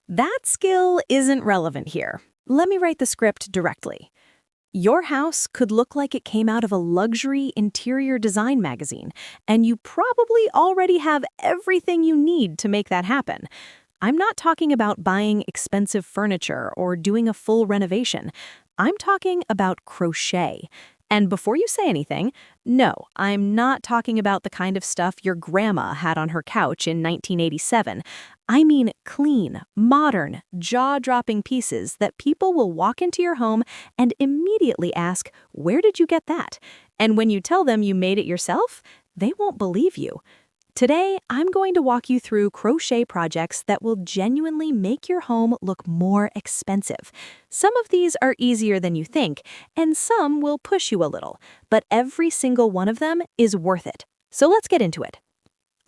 That skill isn't relevant here. Let me write the script directly. Your house could look like it came out of a luxury interior design magazine, and you probably already have everything you need to make that happen. I'm not talking about buying expensive furniture or doing a full renovation. I'm talking about crochet. And before you say anything, no, I'm not talking about the kind of stuff your grandma had on her couch in 1987. I mean clean, modern, jaw-dropping pieces that people will walk into your home and immediately ask, "Where did you get that?" And when you tell them you made it yourself, they won't believe you. Today, I'm going to walk you through crochet projects that will genuinely make your home look more expensive. Some of these are easier than you think, and some will push you a little, but every single one of them is worth it. So let's get into it.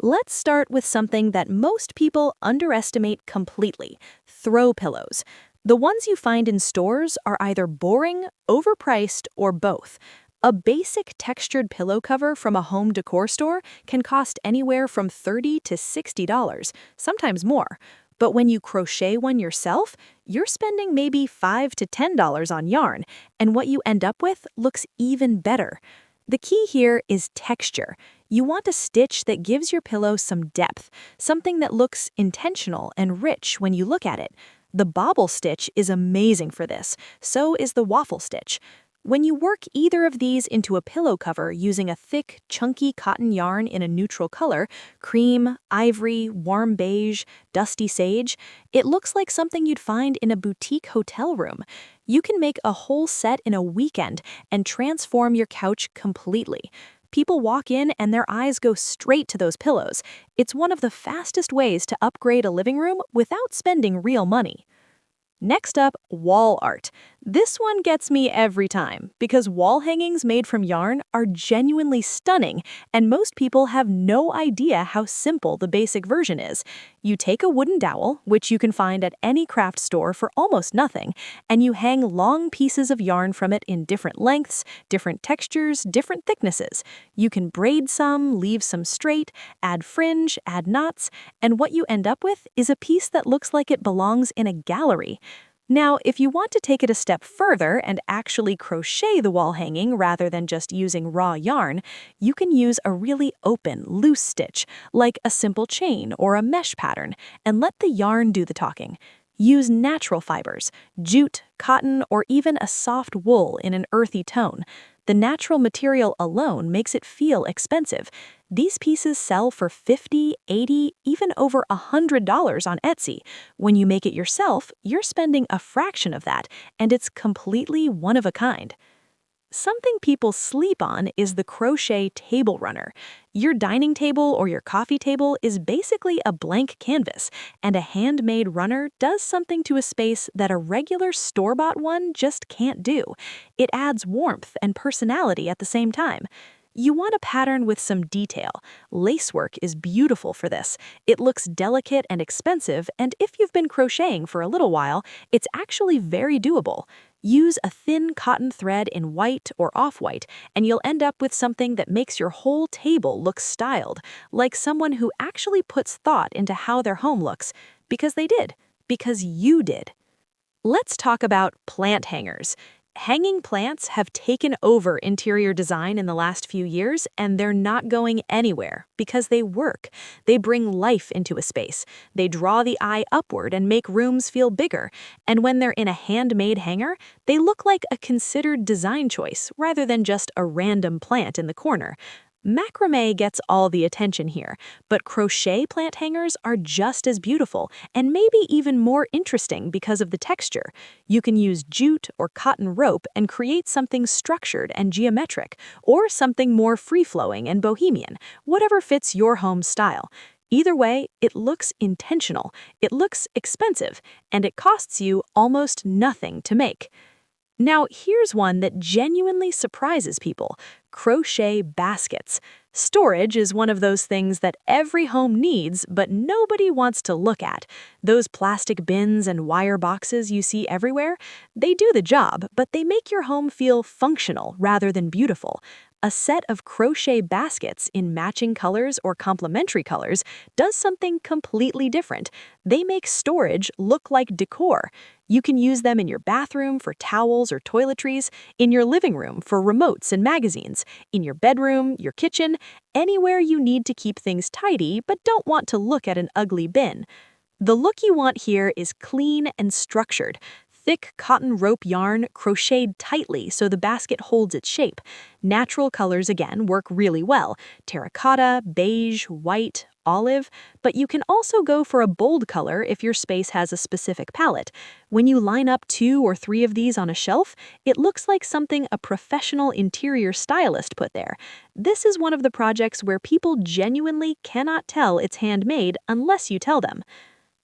Let's start with something that most people underestimate completely: throw pillows. The ones you find in stores are either boring, overpriced, or both. A basic textured pillow cover from a home decor store can cost anywhere from $30 to $60, sometimes more. But when you crochet one yourself, you're spending maybe $5 to $10 on yarn, and what you end up with looks even better. The key here is texture. You want a stitch that gives your pillow some depth, something that looks intentional and rich when you look at it. The bobble stitch is amazing for this, so is the waffle stitch. When you work either of these into a pillow cover using a thick, chunky cotton yarn in a neutral color, cream, ivory, warm beige, dusty sage, it looks like something you'd find in a boutique hotel room. You can make a whole set in a weekend and transform your couch completely. People walk in and their eyes go straight to those pillows. It's one of the fastest ways to upgrade a living room without spending real money. Next up, wall art. This one gets me every time because wall hangings made from yarn are genuinely stunning, and most people have no idea how simple the basic version is. You take a wooden dowel, which you can find at any craft store for almost nothing, and you hang long pieces of yarn from it in different lengths, different textures, different thicknesses. You can braid some, leave some straight, add fringe, add knots, and what you end up with is a piece that looks like it belongs in a gallery. Now, if you want to take it a step further and actually crochet the wall hanging rather than just using raw yarn, you can use a really open, loose stitch, like a simple chain or a mesh pattern, and let the yarn do the talking. Use natural fibers, jute, cotton, or even a soft wool in an earthy tone. The natural material alone makes it feel expensive. These pieces sell for $50, $80, even over $100 on Etsy. When you make it yourself, you're spending a fraction of that, and it's completely one of a kind. Something people sleep on is the crochet table runner. Your dining table or your coffee table is basically a blank canvas, and a handmade runner does something to a space that a regular store-bought one just can't do. It adds warmth and personality at the same time. You want a pattern with some detail. Lacework is beautiful for this. It looks delicate and expensive, and if you've been crocheting for a little while, it's actually very doable. Use a thin cotton thread in white or off-white, and you'll end up with something that makes your whole table look styled, like someone who actually puts thought into how their home looks. Because they did. Because you did. Let's talk about plant hangers. Hanging plants have taken over interior design in the last few years, and they're not going anywhere because they work. They bring life into a space. They draw the eye upward and make rooms feel bigger. And when they're in a handmade hanger, they look like a considered design choice rather than just a random plant in the corner. Macrame gets all the attention here, but crochet plant hangers are just as beautiful and maybe even more interesting because of the texture. You can use jute or cotton rope and create something structured and geometric, or something more free-flowing and bohemian, whatever fits your home style. Either way, it looks intentional, it looks expensive, and it costs you almost nothing to make. Now, here's one that genuinely surprises people: crochet baskets. Storage is one of those things that every home needs, but nobody wants to look at. Those plastic bins and wire boxes you see everywhere, they do the job, but they make your home feel functional rather than beautiful. A set of crochet baskets in matching colors or complementary colors does something completely different. They make storage look like decor. You can use them in your bathroom for towels or toiletries, in your living room for remotes and magazines, in your bedroom, your kitchen, anywhere you need to keep things tidy but don't want to look at an ugly bin. The look you want here is clean and structured. Thick cotton rope yarn crocheted tightly so the basket holds its shape. Natural colors again work really well. Terracotta, beige, white, olive, but you can also go for a bold color if your space has a specific palette. When you line up 2 or 3 of these on a shelf, it looks like something a professional interior stylist put there. This is one of the projects where people genuinely cannot tell it's handmade unless you tell them.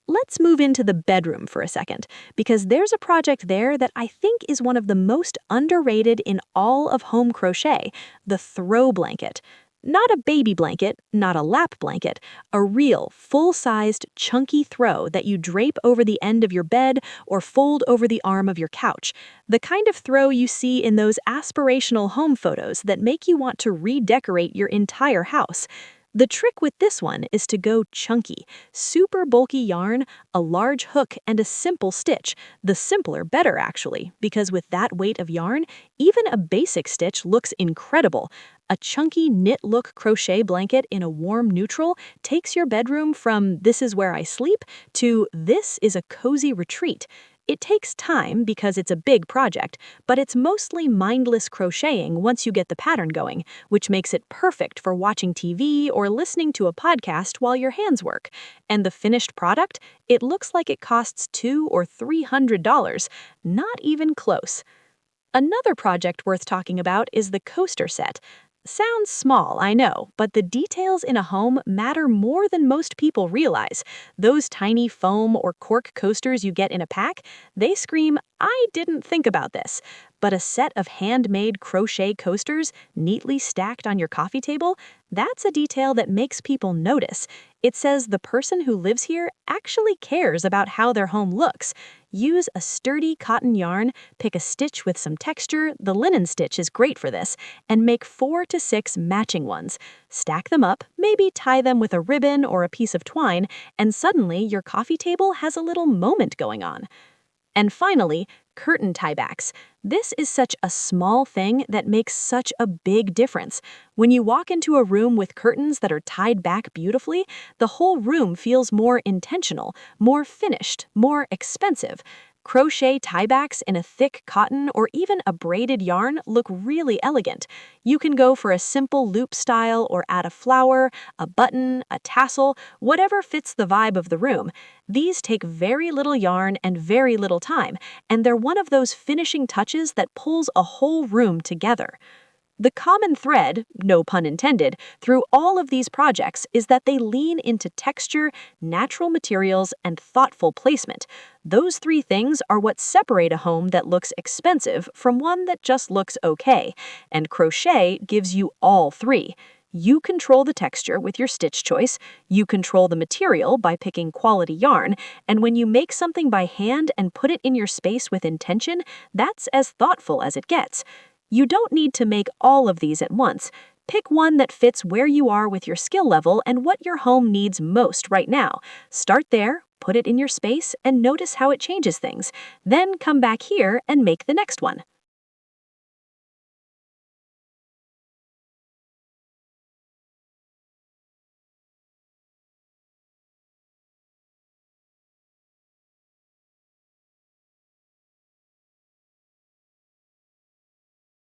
Let's move into the bedroom for a second, because there's a project there that I think is one of the most underrated in all of home crochet, the throw blanket. Not a baby blanket, not a lap blanket, a real, full-sized, chunky throw that you drape over the end of your bed or fold over the arm of your couch. The kind of throw you see in those aspirational home photos that make you want to redecorate your entire house. The trick with this one is to go chunky. Super bulky yarn, a large hook, and a simple stitch. The simpler better, actually, because with that weight of yarn, even a basic stitch looks incredible. A chunky knit-look crochet blanket in a warm neutral takes your bedroom from "this is where I sleep" to "this is a cozy retreat." It takes time because it's a big project, but it's mostly mindless crocheting once you get the pattern going, which makes it perfect for watching TV or listening to a podcast while your hands work. And the finished product? It looks like it costs $200 or $300. Not even close. Another project worth talking about is the coaster set. Sounds small, I know, but the details in a home matter more than most people realize. Those tiny foam or cork coasters you get in a pack, they scream, "I didn't think about this." But a set of handmade crochet coasters neatly stacked on your coffee table, that's a detail that makes people notice. It says the person who lives here actually cares about how their home looks. Use a sturdy cotton yarn, pick a stitch with some texture, the linen stitch is great for this, and make 4 to 6 matching ones. Stack them up, maybe tie them with a ribbon or a piece of twine, and suddenly your coffee table has a little moment going on. And finally, curtain tiebacks. This is such a small thing that makes such a big difference. When you walk into a room with curtains that are tied back beautifully, the whole room feels more intentional, more finished, more expensive. Crochet tiebacks in a thick cotton or even a braided yarn look really elegant. You can go for a simple loop style or add a flower, a button, a tassel, whatever fits the vibe of the room. These take very little yarn and very little time, and they're one of those finishing touches that pulls a whole room together. The common thread, no pun intended, through all of these projects is that they lean into texture, natural materials, and thoughtful placement. Those 3 things are what separate a home that looks expensive from one that just looks okay, and crochet gives you all 3. You control the texture with your stitch choice, you control the material by picking quality yarn, and when you make something by hand and put it in your space with intention, that's as thoughtful as it gets. You don't need to make all of these at once. Pick one that fits where you are with your skill level and what your home needs most right now. Start there, put it in your space, and notice how it changes things. Then come back here and make the next one.